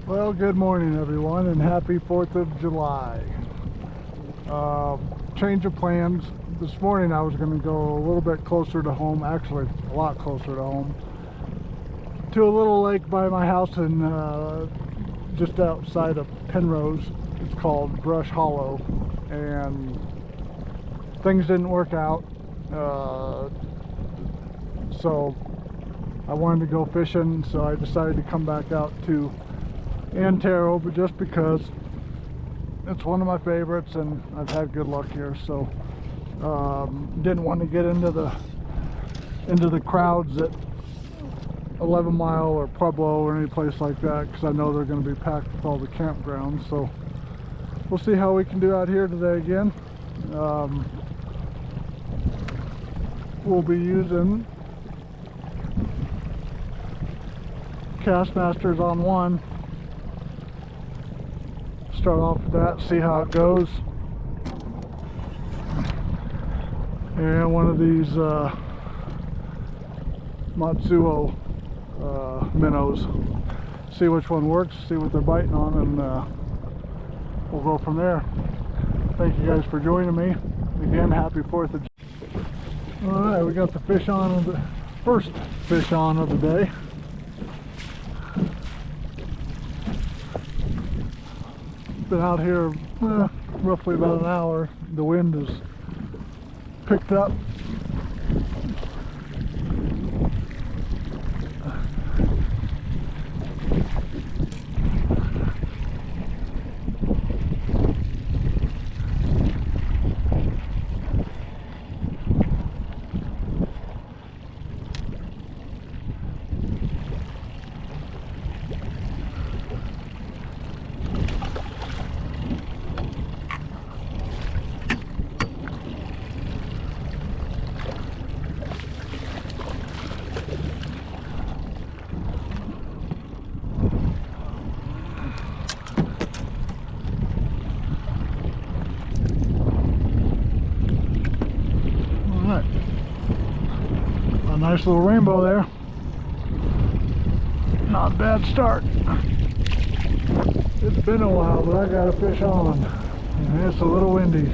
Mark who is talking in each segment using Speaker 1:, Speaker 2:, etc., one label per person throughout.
Speaker 1: Well, good morning everyone, and happy 4th of July. Change of plans. This morning I was going to go a little bit closer to home, actually a lot closer to home, to a little lake by my house in just outside of Penrose. It's called Brush Hollow, and things didn't work out, so I wanted to go fishing, so I decided to come back out to Antero, but just because it's one of my favorites and I've had good luck here, so didn't want to get into the crowds at 11 Mile or Pueblo or any place like that, because I know they're going to be packed with all the campgrounds. So we'll see how we can do out here today again. We'll be using Castmasters on one. Start off with that, see how it goes, and one of these Matsuo minnows. See which one works, see what they're biting on, and we'll go from there. Thank you guys for joining me again. Happy 4th of July. All right, we got the fish on of the first fish on of the day. Been out here roughly about an hour. The wind has picked up. A nice little rainbow there. Not a bad start. It's been a while, but I got a fish on. And it's a little windy.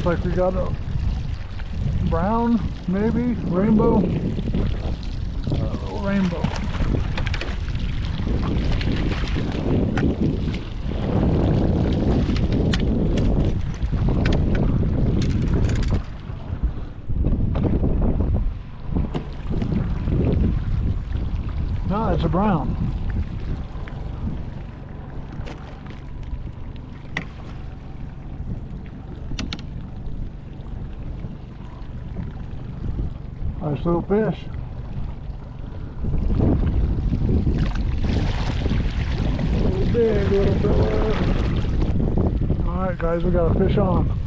Speaker 1: Looks like we got a brown, maybe, rainbow. Rainbow. No, it's a brown. Nice little fish. Big little fella. Alright guys, we got a fish on.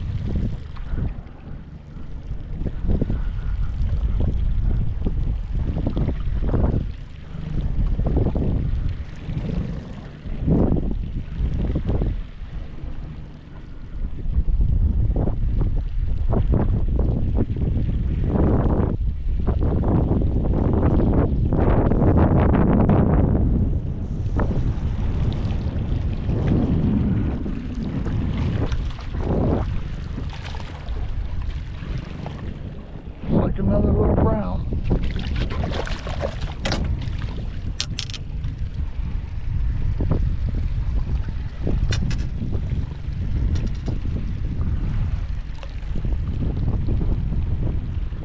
Speaker 1: Another little brown.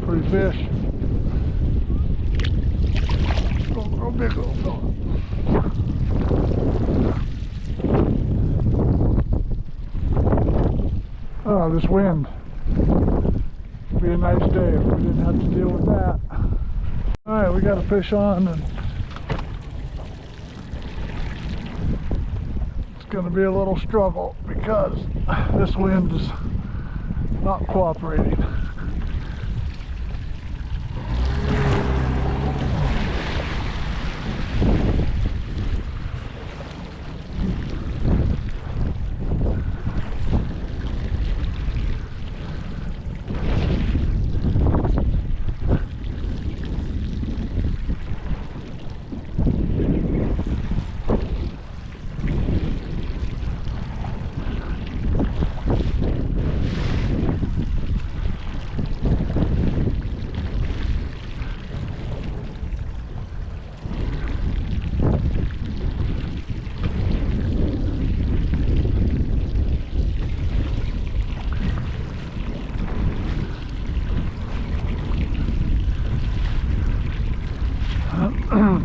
Speaker 1: Pretty fish. Oh, big little fella. Oh, this wind. Be a nice day if we didn't have to deal with that. Alright, we got a fish on, and it's going to be a little struggle because this wind is not cooperating.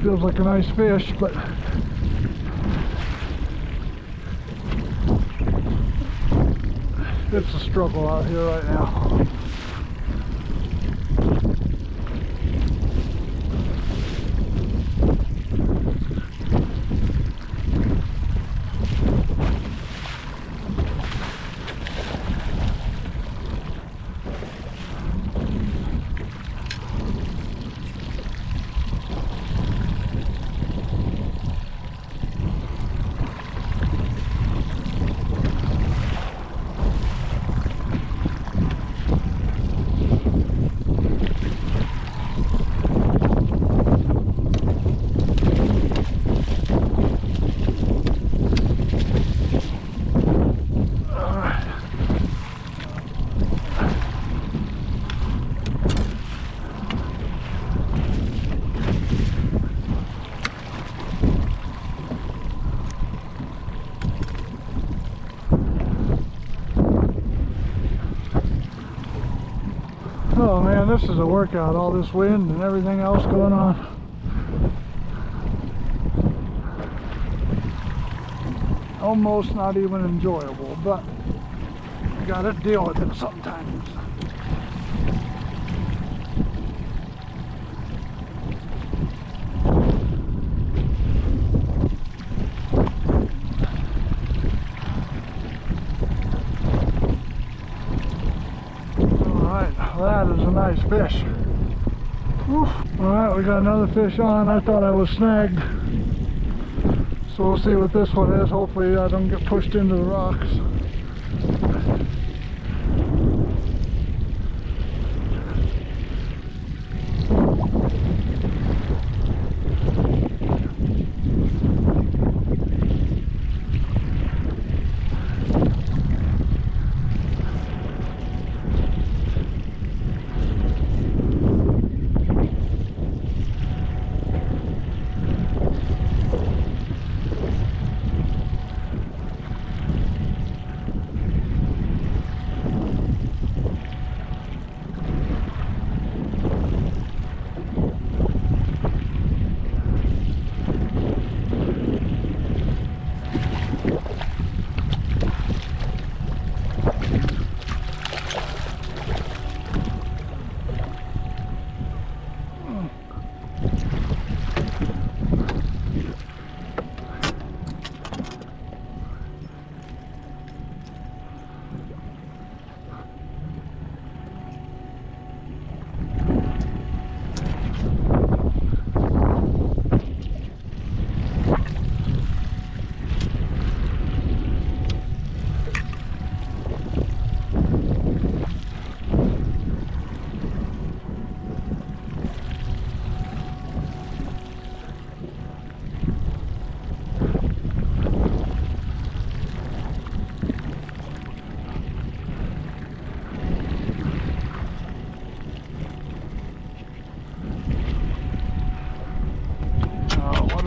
Speaker 1: Feels like a nice fish, but it's a struggle out here right now. Oh man, this is a workout, all this wind and everything else going on. Almost not even enjoyable, but you gotta deal with it sometimes. That is a nice fish. Alright, we got another fish on. I thought I was snagged. So we'll see what this one is. Hopefully I don't get pushed into the rocks.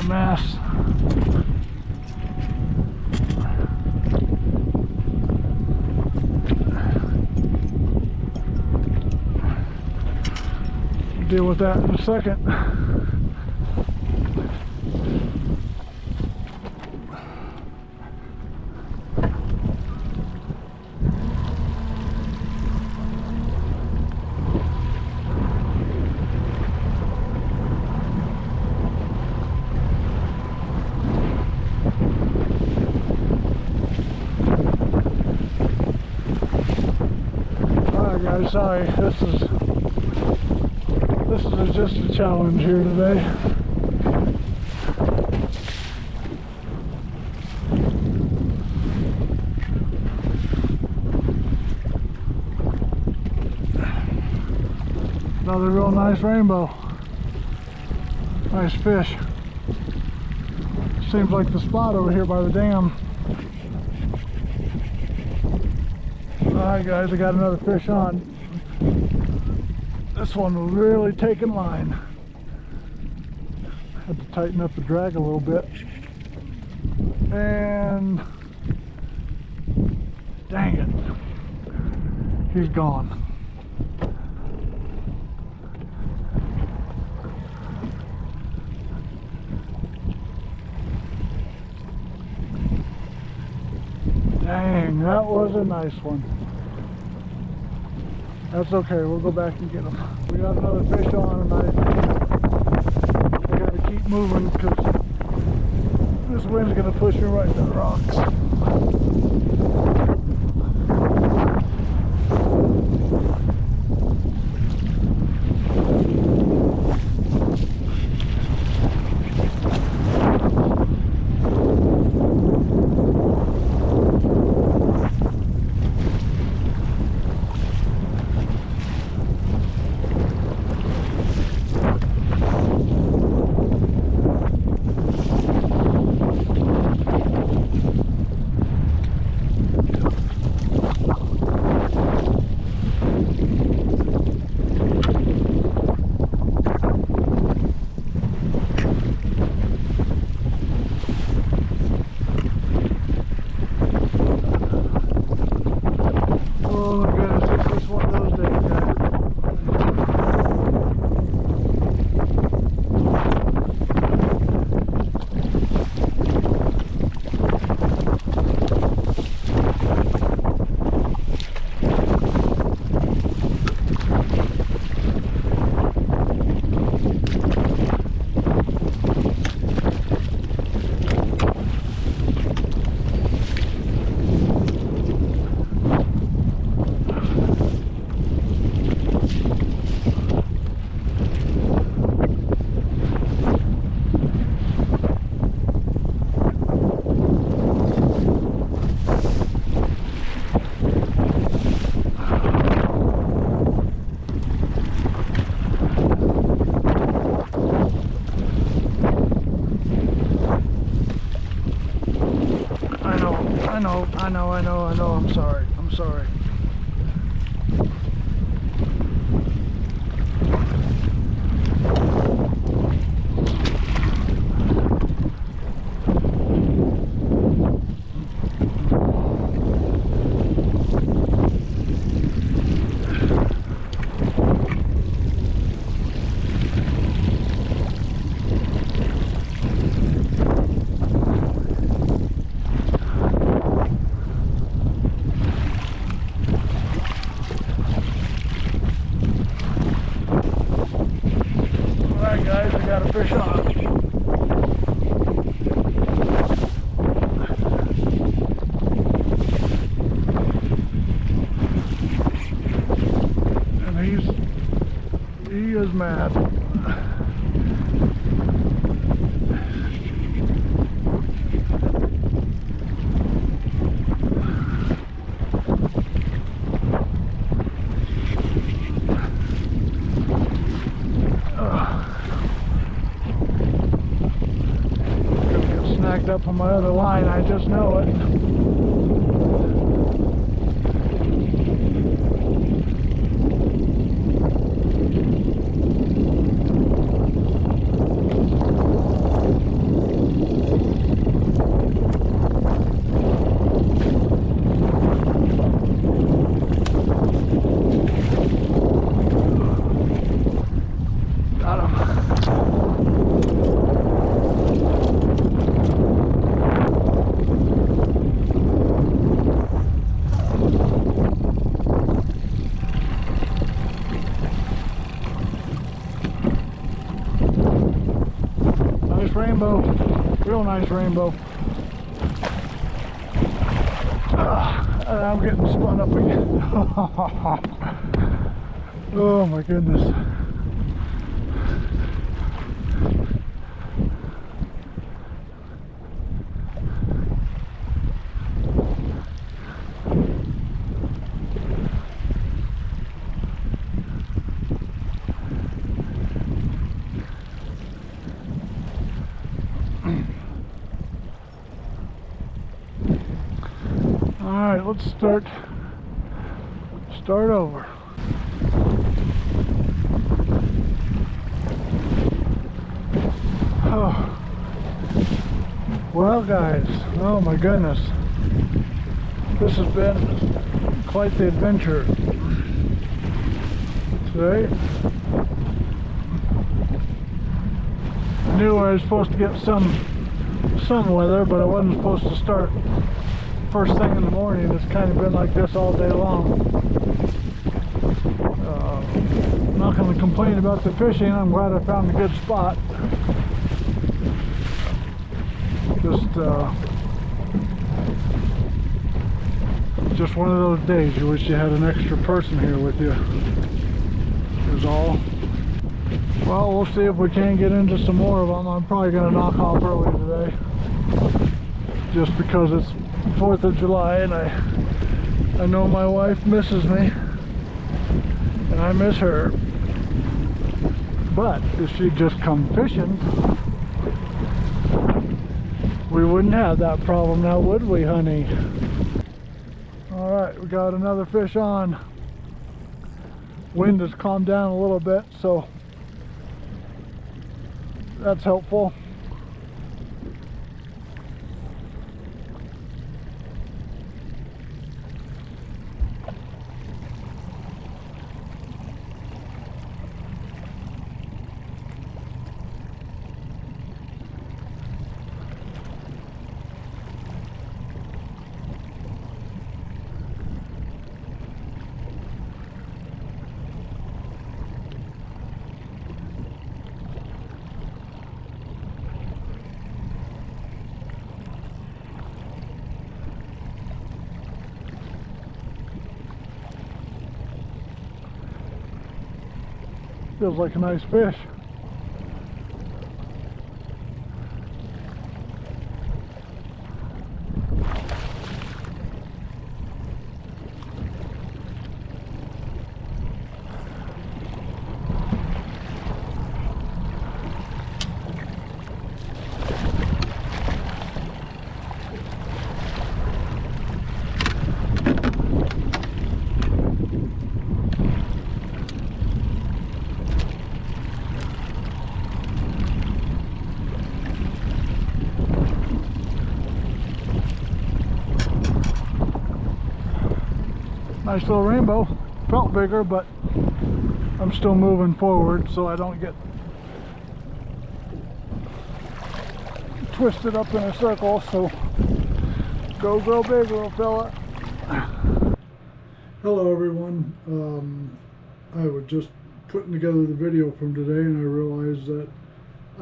Speaker 1: Mass. Deal with that in a second. Alright guys, sorry, this is just a challenge here today. Another real nice rainbow. Nice fish. Seems like the spot over here by the dam. Alright guys, I got another fish on. This one was really taking line. Had to tighten up the drag a little bit. And dang it, he's gone. Dang, that was a nice one. That's okay, we'll go back and get them. We got another fish on, and I gotta keep moving because this wind's gonna push me right to the rocks. I know, I'm sorry. Guys, I got a fish on. And he is mad. Up on my other line, I just know it. Got him. Rainbow, real nice rainbow. I'm getting spun up again. Oh my goodness. Alright, let's start over. Oh. Well guys, oh my goodness. This has been quite the adventure today. I knew I was supposed to get some weather, but I wasn't supposed to start first thing in the morning. It's kind of been like this all day long. I'm not going to complain about the fishing. I'm glad I found a good spot. Just one of those days you wish you had an extra person here with you, is all. Well, we'll see if we can get into some more of them. I'm probably going to knock off early today, just because it's 4th of July and I know my wife misses me and I miss her. But if she'd just come fishing, we wouldn't have that problem now, would we, honey? Alright, we got another fish on. Wind has calmed down a little bit, so that's helpful. Feels like a nice fish. Nice little rainbow. Felt bigger, but I'm still moving forward so I don't get twisted up in a circle. So go grow big, little fella. Hello everyone. I was just putting together the video from today and I realized that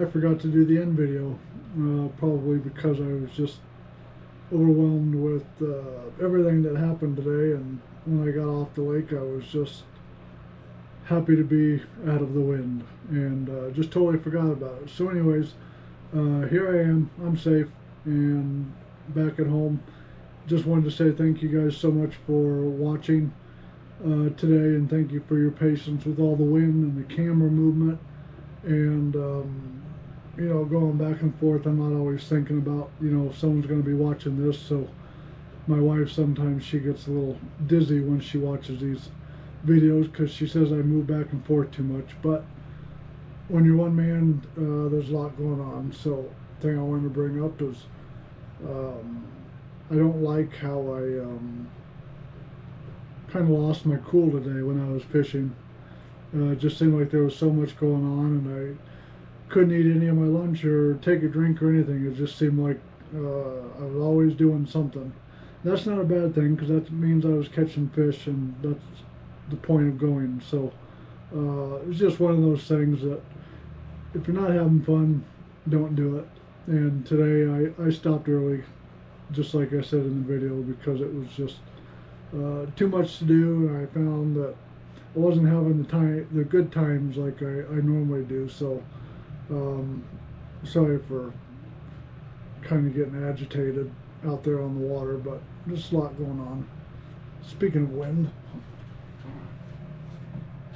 Speaker 1: I forgot to do the end video, probably because I was just overwhelmed with everything that happened today, and when I got off the lake I was just happy to be out of the wind and just totally forgot about it. So anyways, here I am, I'm safe and back at home. Just wanted to say thank you guys so much for watching today, and thank you for your patience with all the wind and the camera movement, and you know, going back and forth. I'm not always thinking about, you know, if someone's going to be watching this. So my wife, sometimes she gets a little dizzy when she watches these videos because she says I move back and forth too much. But when you're one man, there's a lot going on. So the thing I wanted to bring up is I don't like how I kind of lost my cool today when I was fishing. It just seemed like there was so much going on, and I couldn't eat any of my lunch or take a drink or anything. It just seemed like I was always doing something. That's not a bad thing, because that means I was catching fish, and that's the point of going. So it's just one of those things that if you're not having fun, don't do it. And today I stopped early, just like I said in the video, because it was just too much to do, and I found that I wasn't having the good times like I normally do. So sorry for kind of getting agitated out there on the water, but just a lot going on. Speaking of wind,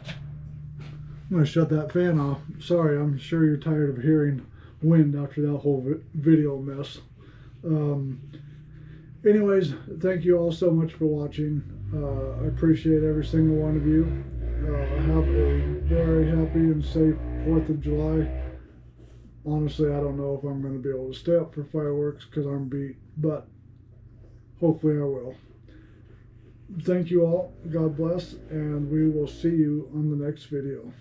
Speaker 1: I'm going to shut that fan off. Sorry, I'm sure you're tired of hearing wind after that whole video mess. Anyways, thank you all so much for watching. I appreciate every single one of you. Have a very happy and safe 4th of July. Honestly, I don't know if I'm going to be able to stay up for fireworks because I'm beat, but hopefully I will. Thank you all. God bless, and we will see you on the next video.